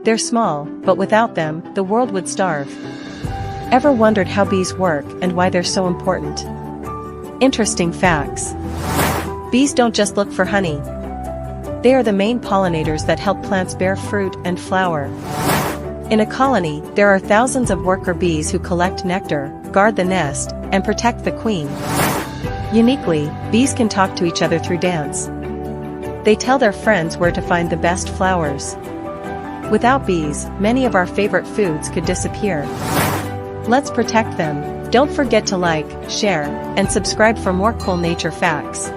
They're small, but without them, the world would starve. Ever wondered how bees work and why they're so important? Interesting facts. Bees don't just look for honey. They are the main pollinators that help plants bear fruit and flower. In a colony, there are thousands of worker bees who collect nectar, guard the nest, and protect the queen. Uniquely, bees can talk to each other through dance. They tell their friends where to find the best flowers. Without bees, many of our favorite foods could disappear. Let's protect them. Don't forget to like, share, and subscribe for more cool nature facts.